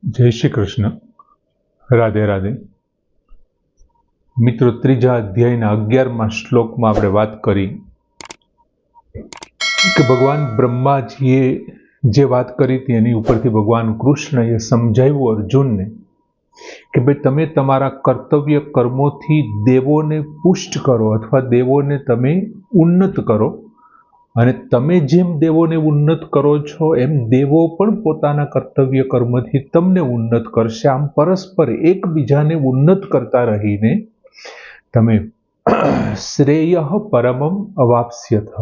जय श्री कृष्ण। राधे राधे। मित्रों, त्रीजा अध्यायना 11मा श्लोकमां आपणे वात करी कि भगवान ब्रह्माजीए जे वात करी थी एनी उपरथी भगवान कृष्णए समजाव्युं अर्जुनने कि भाई तमे तमारा कर्तव्य कर्मोथी देवोने पुष्ट करो अथवा देवोने तमे उन्नत करो અને તમે જેમ દેવોને ઉન્નત કરો છો એમ દેવો પણ પોતાના કર્તવ્ય કર્મથી તમને ઉન્નત કરશે. આમ પરસ્પર એકબીજાને ઉન્નત કરતા રહીને તમે શ્રેયઃ પરમમ અવાપ્સ્યથ,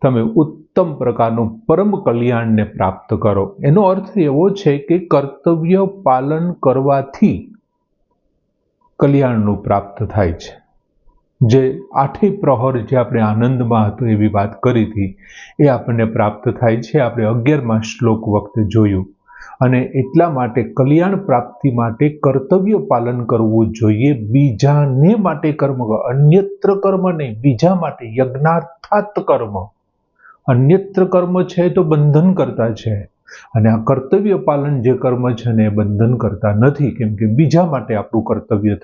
તમે ઉત્તમ પ્રકારનું પરમ કલ્યાણને પ્રાપ્ત કરો. એનો અર્થ એવો છે કે કર્તવ્ય પાલન કરવાથી કલ્યાણનું પ્રાપ્ત થાય છે. જે આઠે પ્રહર જે આપણે આનંદમાં હતું એવી વાત કરી હતી એ આપણને પ્રાપ્ત થાય છે. આપણે 11મા શ્લોક વખતે જોયું. અને એટલા માટે કલ્યાણ પ્રાપ્તિ માટે કર્તવ્ય પાલન કરવું જોઈએ. બીજાને માટે કર્મ, અન્યત્ર કર્મ નહીં, બીજા માટે યજ્ઞાર્થાત કર્મ. અન્યત્ર કર્મ છે તો બંધન કરતા છે, અને આ કર્તવ્ય પાલન જે કર્મ છે ને એ બંધન કરતા નથી, કેમ કે બીજા માટે આપણું કર્તવ્ય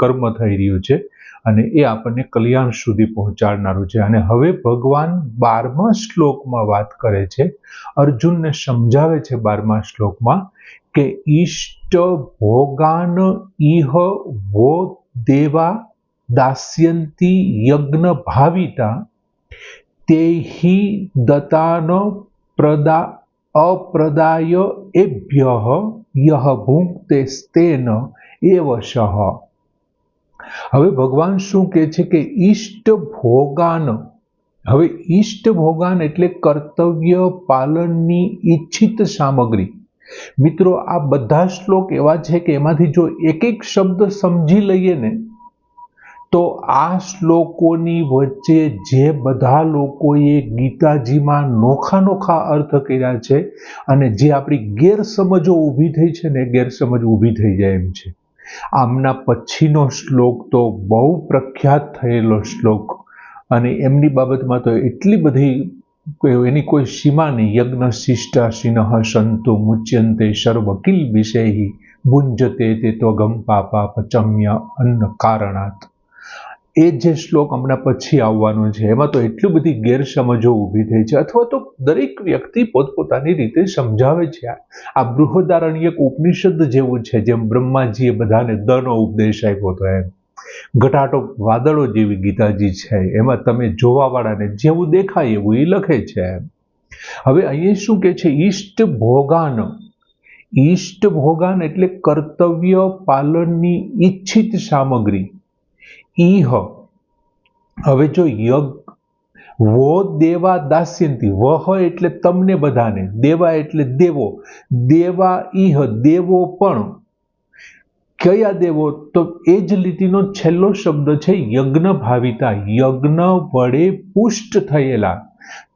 કર્મ થઈ રહ્યું છે અને એ આપણને કલ્યાણ સુધી પહોંચાડનારું છે. અને હવે ભગવાન 12મા શ્લોકમાં વાત કરે છે, અર્જુનને સમજાવે છે 12મા શ્લોકમાં કે ઈષ્ટ ભોગાન ઇહ વો દેવા દાસ્યંતી યજ્ઞ ભાવિતા તેહિ દતાન અપ્રદાય એભ્યઃ યહ ભુંક્તેસ્તેન એવશઃ. હવે ભગવાન શું કહે છે કે ઈષ્ટ ભોગાન. હવે ઈષ્ટ ભોગાન એટલે કર્તવ્ય પાલનની ઈચ્છિત સામગ્રી. મિત્રો, આ બધા શ્લોક એવા છે કે એમાંથી જો એક એક શબ્દ સમજી લઈએ ને તો આ શ્લોકોની વચ્ચે જે બધા લોકોએ ગીતાજીમાં નોખા નોખા અર્થ કર્યા છે અને જે આપણી ગેરસમજો ઊભી થઈ છે ને ગેરસમજ ઊભી થઈ જાય એમ છે. આમના પછીનો શ્લોક તો બહુ પ્રખ્યાત થયેલો શ્લોક, અને એમની બાબતમાં તો એટલી બધી એની કોઈ સીમા નહીં. યજ્ઞ શિષ્ટાશિનઃ સંતુ મુચ્યંતે સર્વ કિલ વિષયહિ ભુંજતે તે ત્વગમ પાપા પચમ્ય અન્ન કારણાત. એ જે શ્લોક હમણાં પછી આવવાનો છે એમાં તો એટલી બધી ગેરસમજો ઊભી થઈ છે, અથવા તો દરેક વ્યક્તિ પોતપોતાની રીતે સમજાવે છે. આ બૃહદારણ્યક ઉપનિષદ જેવું છે, જેમ બ્રહ્માજીએ બધાને દનો ઉપદેશ આપ્યો હતો એમ ઘટાટો વાદળો જેવી ગીતાજી છે, એમાં તમે જોવાવાળાને જેવું દેખાય એવું એ લખે છે. હવે અહીંયા શું કે છે? ઈષ્ટ ભોગાન. ઈષ્ટ ભોગાન એટલે કર્તવ્ય પાલનની ઈચ્છિત સામગ્રી. ઈહ. હવે જો વો દેવા દાસ્યંતી, વહ એટલે તમને બધાને, દેવા એટલે દેવો, દેવા ઈહ દેવો પણ. કયા દેવો? તો એ જ લીટીનો છેલ્લો શબ્દ છે યજ્ઞ ભાવિતા. યજ્ઞ વડે પુષ્ટ થયેલા.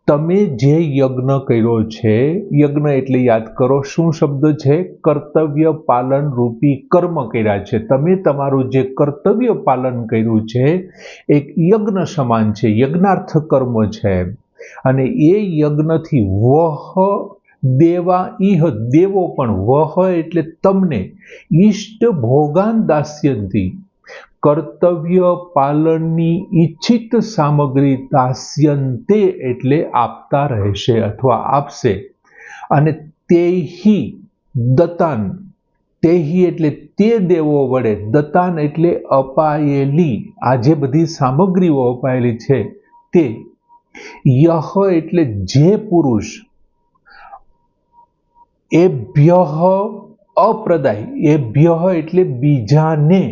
તમે જે યજ્ઞ કર્યો છે, યજ્ઞ એટલે યાદ કરો શું શબ્દ છે? કર્તવ્ય પાલન રૂપી કર્મ કર્યા છે. તમે તમારું જે કર્તવ્ય પાલન કર્યું છે એક યજ્ઞ સમાન છે, યજ્ઞાર્થ કર્મ છે. અને એ યજ્ઞથી વહ દેવા ઇહ દેવો પણ, વહ એટલે તમને, ઈષ્ટ ભોગાન દાસ્યંતી કર્તવ્ય પાલનની ઈચ્છિત સામગ્રી, દાસ્યંતે એટલે આપતા રહેશે અથવા આપશે. અને તેહિ દતાન, તેહિ એટલે તે દેવો વડે, દતાન એટલે અપાયેલી, આ જે બધી સામગ્રીઓ અપાયેલી છે તે, યહ એટલે જે પુરુષ, એભ્યઃ અપ્રદાય, એભ્યઃ એટલે બીજાને,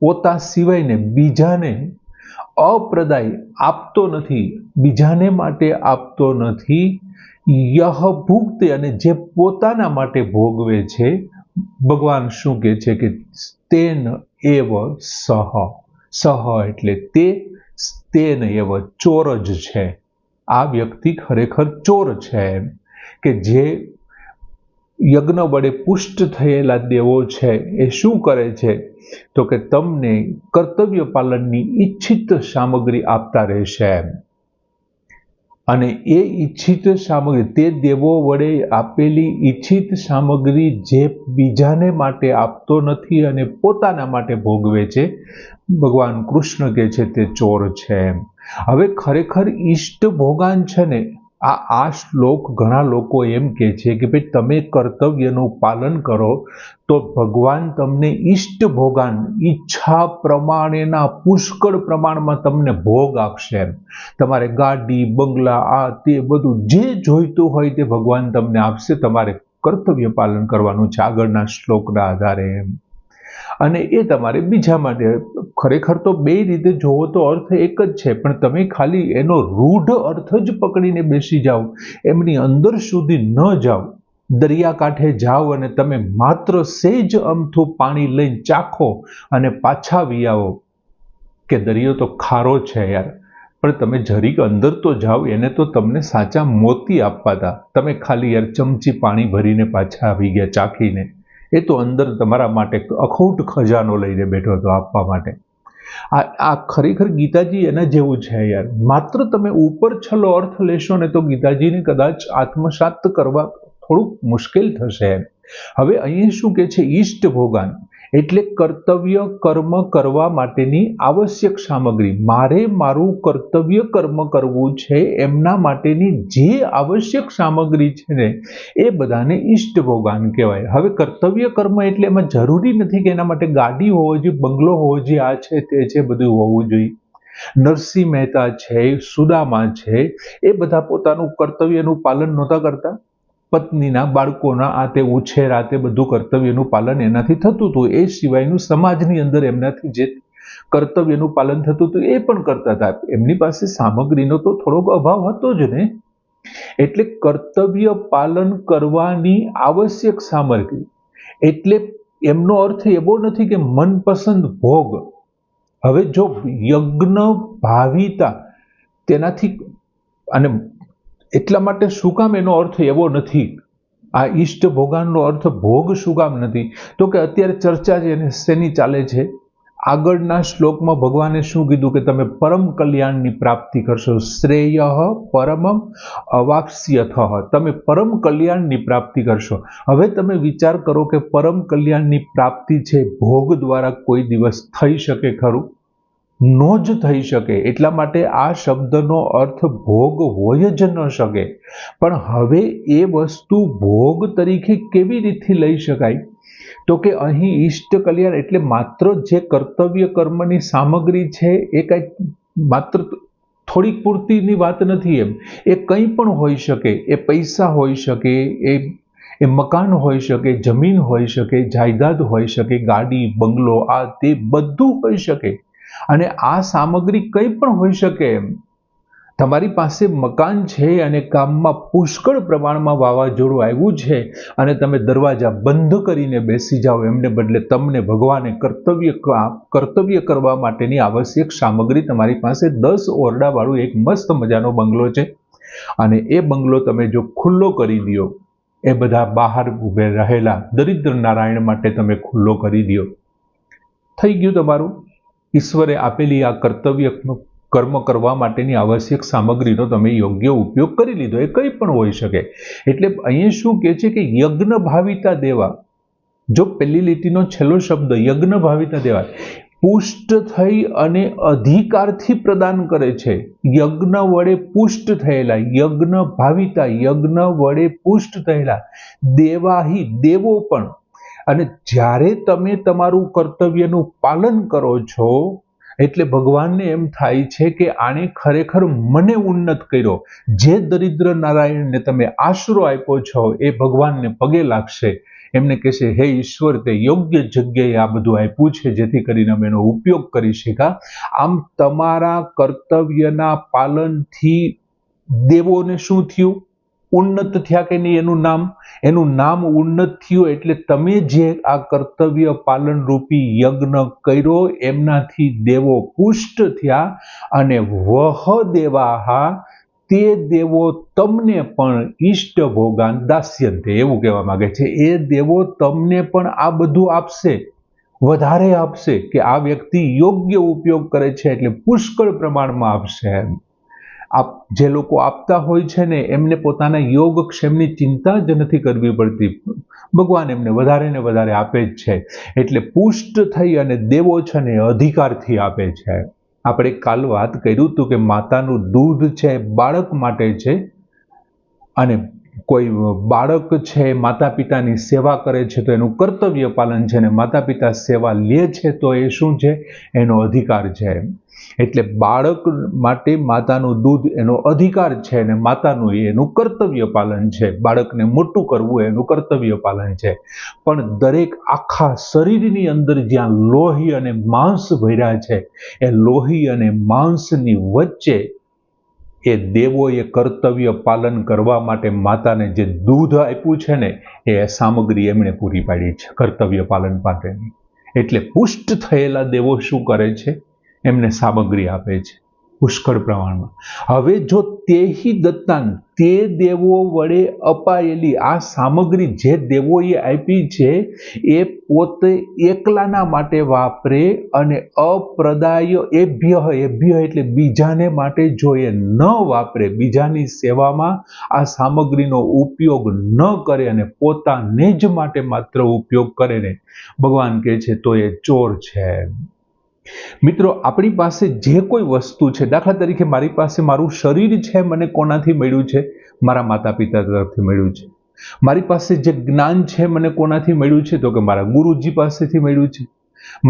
પોતા સિવાયને બીજાને, અપ્રદાય આપતો નથી, બીજાને માટે આપતો નથી, યહ ભુક્તે અને જે પોતાના માટે ભોગવે છે. ભગવાન શું કહે છે કે તેન એવ સહ. સહ એટલે તે, તેન એવ ચોર જ છે. આ વ્યક્તિ ખરેખર ચોર છે, કે જે યજ્ઞ વડે પુષ્ટ થયેલા દેવો છે એ શું કરે છે તો કે તમને કર્તવ્ય પાલનની ઈચ્છિત સામગ્રી આપતા રહેશે. અને એ ઈચ્છિત સામગ્રી, તે દેવો વડે આપેલી ઈચ્છિત સામગ્રી જે બીજાને માટે આપતો નથી અને પોતાના માટે ભોગવે છે, ભગવાન કૃષ્ણ કહે છે તે ચોર છે. હવે ખરેખર ઈષ્ટ ભોગાન છે ને, આ શ્લોક ઘણા લોકો એમ કહે છે કે ભાઈ તમે કર્તવ્યનું પાલન કરો તો ભગવાન તમને ઈષ્ટ ભોગાન, ઈચ્છા પ્રમાણેના પુષ્કળ પ્રમાણમાં તમને ભોગ આપશે. તમારે ગાડી, બંગલા, આ તે બધું જે જોઈતું હોય તે ભગવાન તમને આપશે. તમારે કર્તવ્ય પાલન કરવાનું છે આગળના શ્લોકના આધારે. અને એ તમારે બીજા માટે, ખરેખર તો બે રીતે જોવો તો અર્થ એક જ છે, પણ તમે ખાલી એનો રૂઢ અર્થ જ પકડીને બેસી જાઓ, એમની અંદર સુધી ન જાઓ. દરિયાકાંઠે જાઓ અને તમે માત્ર સેજ અમથું પાણી લઈને ચાખો અને પાછા વી આવો કે દરિયો તો ખારો છે યાર, પણ તમે જરીક અંદર તો જાઓ, એને તો તમને સાચા મોતી આપવા હતા, તમે ખાલી યાર ચમચી પાણી ભરીને પાછા આવી ગયા ચાખીને. એ તો અંદર તમારા માટે અખૂટ ખજાનો લઈને બેઠો હતો આપવા માટે. આ ખરેખર ગીતાજી એના જેવું છે યાર. માત્ર તમે ઉપર છલો અર્થ લેશો ને તો ગીતાજીને કદાચ આત્મસાત કરવા થોડુંક મુશ્કેલ થશે. હવે અહીં શું કે છે, ઈષ્ટ ભોગાન એટલે કર્તવ્ય કર્મ કરવા માટેની આવશ્યક સામગ્રી. મારે મારું કર્તવ્ય કર્મ કરવું છે એમના માટેની જે આવશ્યક સામગ્રી છે ને એ બધાને ઈષ્ટ ભોગાન કહેવાય. હવે કર્તવ્ય કર્મ એટલે એમાં જરૂરી નથી કે એના માટે ગાડી હોવો જોઈએ, બંગલો હોવો જોઈએ, આ છે તે છે બધું હોવું જોઈએ. નરસિંહ મહેતા છે, સુદામા છે, એ બધા પોતાનું કર્તવ્યનું પાલન નહોતા કરતા. પત્નીના, બાળકોના આ તે ઉછેર, આ તે બધું કર્તવ્યનું પાલન એનાથી થતું હતું. એ સિવાયનું સમાજની અંદર એમનાથી જે કર્તવ્યનું પાલન થતું હતું એ પણ કરતા હતા. એમની પાસે સામગ્રીનો તો થોડોક અભાવ હતો જ ને. એટલે કર્તવ્ય પાલન કરવાની આવશ્યક સામગ્રી એટલે એમનો અર્થ એવો નથી કે મનપસંદ ભોગ. હવે જો યજ્ઞ ભાવિતા તેનાથી, અને એટલા માટે શું કામ એનો અર્થ એવો નથી, આ ઈષ્ટ ભોગાનનો અર્થ ભોગ શું કામ નથી, તો કે અત્યારે ચર્ચા છે શેની ચાલે છે, આગળના શ્લોકમાં ભગવાને શું કીધું કે તમે પરમ કલ્યાણની પ્રાપ્તિ કરશો. શ્રેય પરમમ અવાપ્સ્યથ, તમે પરમ કલ્યાણની પ્રાપ્તિ કરશો. હવે તમે વિચાર કરો કે પરમ કલ્યાણની પ્રાપ્તિ છે ભોગ દ્વારા કોઈ દિવસ થઈ શકે ખરું? નો જ થઈ શકે. એટલા માટે આ શબ્દનો અર્થ ભોગ હોય જ ન શકે. પણ હવે એ વસ્તુ ભોગ તરીકે કેવી રીતે લઈ શકાય? તો કે અહીં ઈષ્ટ કલ્યાણ એટલે માત્ર જે કર્તવ્ય કર્મની સામગ્રી છે એ કંઈક માત્ર થોડીક પૂરતીની વાત નથી. એ કંઈ પણ હોઈ શકે. એ પૈસા હોઈ શકે, એ મકાન હોઈ શકે, જમીન હોઈ શકે, જાયદાદ હોઈ શકે, ગાડી, બંગલો, આ તે બધું હોઈ શકે. અને આ સામગ્રી કંઈ પણ હોઈ શકે. તમારી પાસે મકાન છે અને ગામમાં પુષ્કળ પ્રમાણમાં વાવાઝોડું આવ્યું છે અને તમે દરવાજા બંધ કરીને બેસી જાઓ, એમને બદલે તમને ભગવાને કર્તવ્ય કરવા માટેની આવશ્યક સામગ્રી તમારી પાસે 10 ઓરડાવાળું એક મસ્ત મજાનો બંગલો છે અને એ બંગલો તમે જો ખુલ્લો કરી દો, એ બધા બહાર ઊભે રહેલા દરિદ્ર નારાયણ માટે તમે ખુલ્લો કરી દો, થઈ ગયું તમારું. ઈશ્વરે આપેલી આ કર્તવ્ય કર્મ કરવા માટેની આવશ્યક સામગ્રીનો તમે યોગ્ય ઉપયોગ કરી લીધો. એ કંઈ પણ હોઈ શકે. એટલે અહીંયા શું કહે છે કે યજ્ઞ ભાવિતા દેવા, જો પહેલી લીટીનો છેલ્લો શબ્દ યજ્ઞ ભાવિતા દેવા, પુષ્ટ થઈ અને અધિકારથી પ્રદાન કરે છે. યજ્ઞ વડે પુષ્ટ થયેલા, યજ્ઞ ભાવિતા, યજ્ઞ વડે પુષ્ટ થયેલા દેવાહી, દેવો પણ. અને જ્યારે તમે તમારું કર્તવ્યનું પાલન કરો છો એટલે ભગવાનને એમ થાય છે કે આણે ખરેખર મને ઉન્નત કર્યો. જે દરિદ્ર નારાયણને તમે આશરો આપ્યો છો એ ભગવાનને પગે લાગશે, એમને કહેશે હે ઈશ્વર, તે યોગ્ય જગ્યાએ આ બધું આપ્યું છે જેથી કરીને અમે એનો ઉપયોગ કરી શક્યા. આમ તમારા કર્તવ્યના પાલનથી દેવોને શું થયું? ઉન્નત થયા કે નહીં? એનું નામ ઉન્નત થયું. એટલે તમે જે આ કર્તવ્ય પાલન રૂપી યજ્ઞ કર્યો એમનાથી દેવો પુષ્ટ થયા અને વહ દેવાહા, તે દેવો તમને પણ ઈષ્ટ ભોગાન દાસ્યંતે, એવું કહેવા માંગે છે. એ દેવો તમને પણ આ બધું આપશે, વધારે આપશે કે આ વ્યક્તિ યોગ્ય ઉપયોગ કરે છે એટલે પુષ્કળ પ્રમાણમાં આપશે. જે લોકો આપતા હોય છે ને એમને પોતાના યોગક્ષેમની ચિંતા જ નથી કરવી પડતી. ભગવાન એમને વધારે ને વધારે આપે જ છે. એટલે પુષ્ટ થઈ અને દેવો છે ને અધિકારથી આપે છે. આપણે કાલ વાત કર્યું હતું કે માતાનું દૂધ છે બાળક માટે છે, અને કોઈ બાળક છે માતા પિતાની સેવા કરે છે તો એનું કર્તવ્ય પાલન છે, અને માતા પિતા સેવા લે છે તો એ શું છે? એનો અધિકાર છે. એટલે બાળક માટે માતાનું દૂધ એનો અધિકાર છે, અને માતાનું એનું કર્તવ્ય પાલન છે. બાળકને મોટું કરવું એનું કર્તવ્ય પાલન છે. પણ દરેક આખા શરીરની અંદર જ્યાં લોહી અને માંસ ભર્યા છે, એ લોહી અને માંસની વચ્ચે એ દેવોએ કર્તવ્ય પાલન કરવા માટે માતાને જે દૂધ આપ્યું છે ને એ સામગ્રી એમણે પૂરી પાડી છે કર્તવ્ય પાલન માટેની. એટલે પુષ્ટ થયેલા દેવો શું કરે છે? એમને સામગ્રી આપે છે પુષ્કળ પ્રમાણમાં. હવે જો તેહી દત્તાન, તે દેવો વડે અપાયેલી આ સામગ્રી જે દેવોએ આપી છે એ પોતે એકલાના માટે વાપરે અને અપ્રદાય એભ્ય, એભ્ય એટલે બીજાને માટે જો એ ન વાપરે, બીજાની સેવામાં આ સામગ્રીનો ઉપયોગ ન કરે અને પોતાને જ માટે માત્ર ઉપયોગ કરે ને, ભગવાન કહે છે તો એ ચોર છે. મિત્રો, આપણી પાસે જે કોઈ વસ્તુ છે, દાખલા તરીકે મારી પાસે મારું શરીર છે, મને કોનાથી મળ્યું છે? મારા માતા પિતા તરફથી મળ્યું છે. મારી પાસે જે જ્ઞાન છે મને કોનાથી મળ્યું છે? તો કે મારા ગુરુજી પાસેથી મળ્યું છે.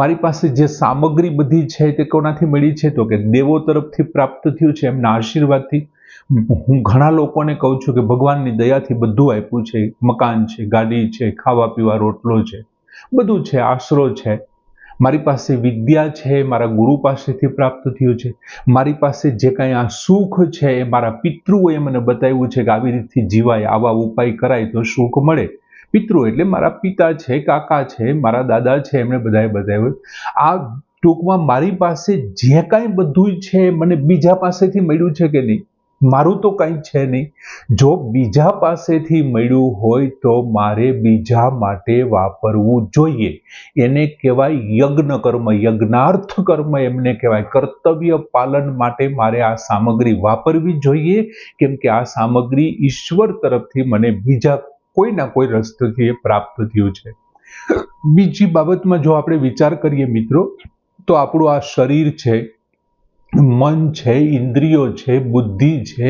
મારી પાસે જે સામગ્રી બધી છે તે કોનાથી મળી છે? તો કે દેવો તરફથી પ્રાપ્ત થયું છે, એમના આશીર્વાદથી. હું ઘણા લોકોને કહું છું કે ભગવાનની દયાથી બધું આપ્યું છે. મકાન છે, ગાડી છે, ખાવા પીવા રોટલો છે, બધું છે, આશરો છે. મારી પાસે વિદ્યા છે, મારા ગુરુ પાસેથી પ્રાપ્ત થયું છે. મારી પાસે જે કાંઈ આ સુખ છે એ મારા પિતૃઓએ મને બતાવ્યું છે કે આવી રીતથી જીવાય, આવા ઉપાય કરાય તો સુખ મળે. પિતૃ એટલે મારા પિતા છે, કાકા છે, મારા દાદા છે, એમણે બધાએ બતાવ્યું. આ ટૂંકમાં મારી પાસે જે કાંઈ બધું છે મને બીજા પાસેથી મળ્યું છે કે નહીં? મારું તો કંઈ છે નહીં. જો બીજા પાસેથી મળ્યું હોય તો મારે બીજા માટે વાપરવું જોઈએ. એને કહેવાય યજ્ઞ કર્મ, યજ્ઞાર્થ કર્મ એમને કહેવાય. કર્તવ્ય પાલન માટે મારે આ સામગ્રી વાપરવી જોઈએ, કેમ કે આ સામગ્રી ઈશ્વર તરફથી મને બીજા કોઈના કોઈ રસ્તેથી એ પ્રાપ્ત થયું છે. બીજી બાબતમાં જો આપણે વિચાર કરીએ મિત્રો, તો આપણું આ શરીર છે, મન છે, ઇન્દ્રિયો છે, બુદ્ધિ છે,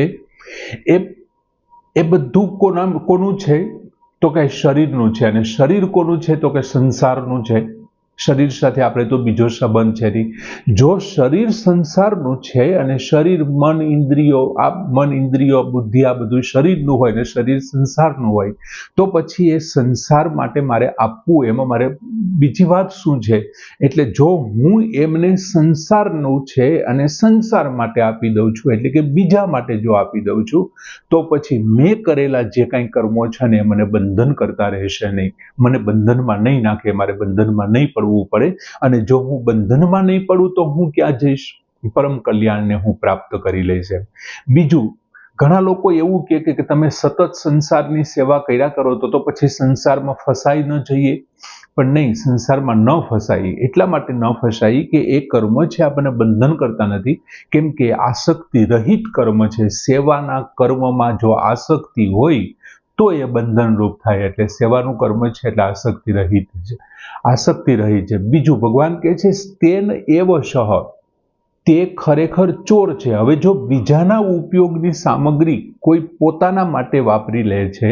એ બધું કોનું છે? તો કે શરીરનું છે. અને શરીર કોનું છે? તો કે સંસારનું છે. શરીર સાથે આપણે તો બીજો સંબંધ છે નહીં. જો શરીર સંસારનું છે અને શરીર મન ઇન્દ્રિયો બુદ્ધિ આ બધું શરીરનું હોય ને શરીર સંસારનું હોય, તો પછી એ સંસાર માટે મારે આપવું, એમાં મારે બીજી વાત શું છે? એટલે જો હું એમને સંસારનું છે અને સંસાર માટે આપી દઉં છું, એટલે કે બીજા માટે જો આપી દઉં છું, તો પછી મેં કરેલા જે કાંઈ કર્મો છે ને એ મને બંધન કરતા રહેશે નહીં. મને બંધનમાં નહીં નાખે, મારે બંધનમાં નહીં પડવું પડે. અને જો હું બંધનમાં નહીં પડું તો હું ક્યાં જઈશ? પરમ કલ્યાણને હું પ્રાપ્ત કરી લઈશ. બીજું, ઘણા લોકો એવું કહે કે તમે સતત સંસારની સેવા કર્યા કરો તો પછી સંસારમાં ફસાઈ ન જઈએ. પણ નહીં, સંસારમાં ન ફસાઈ. એટલા માટે ન ફસાઈ કે એ કર્મ છે આપણને બંધન કરતા નથી, કેમ કે આસક્તિ રહિત કર્મ છે. સેવાના કર્મમાં જો આસક્તિ હોય તો એ બંધનરૂપ થાય. એટલે સેવાનું કર્મ છે એટલે આસક્તિ રહિત છે, આસક્તિ રહી છે. બીજું, ભગવાન કહે છે સ્તેન એવ શહ, તે ખરેખર ચોર છે. હવે જો બીજાના ઉપયોગની સામગ્રી કોઈ પોતાના માટે વાપરી લે છે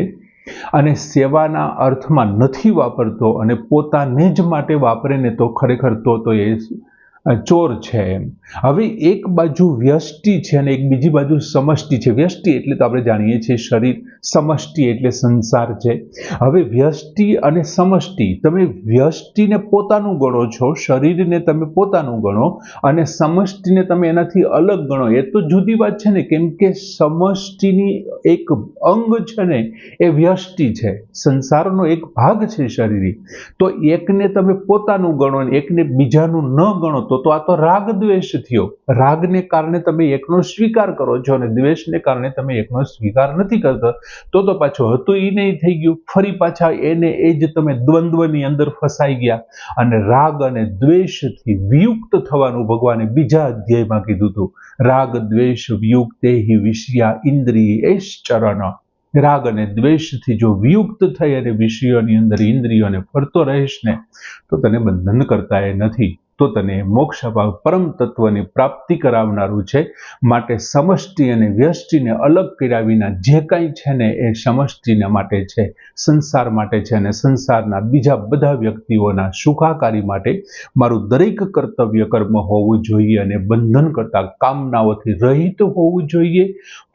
અને સેવાના અર્થમાં નથી વાપરતો અને પોતાને જ માટે વાપરે ને, તો ખરેખર તો એ ચોર છે એમ. હવે એક બાજુ વ્યષ્ટિ છે અને એક બીજી બાજુ સમષ્ટિ છે. વ્યષ્ટિ એટલે તો આપણે જાણીએ છીએ શરીર, સમષ્ટિ એટલે સંસાર છે. હવે વ્યષ્ટિ અને સમષ્ટિ, તમે વ્યષ્ટિને પોતાનું ગણો છો, શરીરને તમે પોતાનું ગણો, અને સમષ્ટિને તમે એનાથી અલગ ગણો, એ તો જુદી વાત છે ને. કેમ કે સમષ્ટિની એક અંગ છે ને એ વ્યષ્ટિ છે, સંસારનો એક ભાગ છે શરીરી. તો એકને તમે પોતાનું ગણો અને એકને બીજાનું ન ગણો તો આ તો રાગ દ્વેષ થયો. રાગને કારણે તમે એકનો સ્વીકાર કરો છો અને દ્વેષને કારણે તમે એકનો સ્વીકાર નથી કરતા. તો પાછું હતું એ નહીં થઈ ગયું, ફરી પાછા એને એ જ તમે દ્વંદ્વની અંદર ફસાઈ ગયા. અને રાગ અને દ્વેષથી વિયુક્ત થવાનું ભગવાને બીજા અધ્યાયમાં કીધું હતું. રાગ દ્વેષ વિયુક્તે હિ વિષયા ઇન્દ્રિય એશ્ચરણ. રાગ અને દ્વેષથી જો વિયુક્ત થઈ અને વિષયોની અંદર ઇન્દ્રિયોને ફરતો રહીશ ને તો તને બંધન કરતા એ નથી, તો તને મોક્ષ પરમ તત્વની પ્રાપ્તિ કરાવનારું છે. માટે સમષ્ટિ અને વ્યષ્ટિને અલગ કર્યા વિના જે કાંઈ છે ને એ સમષ્ટિના માટે છે, સંસાર માટે છે. અને સંસારના બીજા બધા વ્યક્તિઓના સુખાકારી માટે મારું દરેક કર્તવ્ય કર્મ હોવું જોઈએ અને બંધન કરતા કામનાઓથી રહિત હોવું જોઈએ,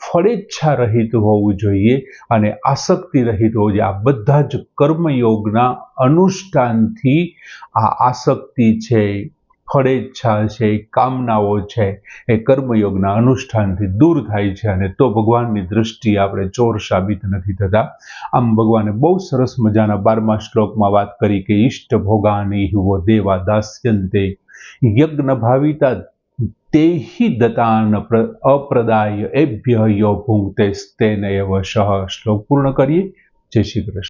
ફળેચ્છા રહિત હોવું જોઈએ અને આસક્તિ રહિત હોવું જોઈએ. આ બધા જ કર્મયોગના અનુષ્ઠાનથી આ આસક્તિ છે, ફળેચ્છા છે, કામનાઓ છે, એ કર્મયોગના અનુષ્ઠાનથી દૂર થાય છે અને તો ભગવાનની દૃષ્ટિએ આપણે ચોર સાબિત નથી થતા. આમ ભગવાને બહુ સરસ મજાના 12મા શ્લોકમાં વાત કરી કે ઇષ્ટ ભોગાની વો દેવા દાસ્યંતે યજ્ઞ ભાવિતા તેહિ દતાન અપ્રદાય એભ્ય યો ભુંક્તે સ્તેન એવ શઃ. શ્લોક પૂર્ણ કરીએ. જય શ્રી કૃષ્ણ.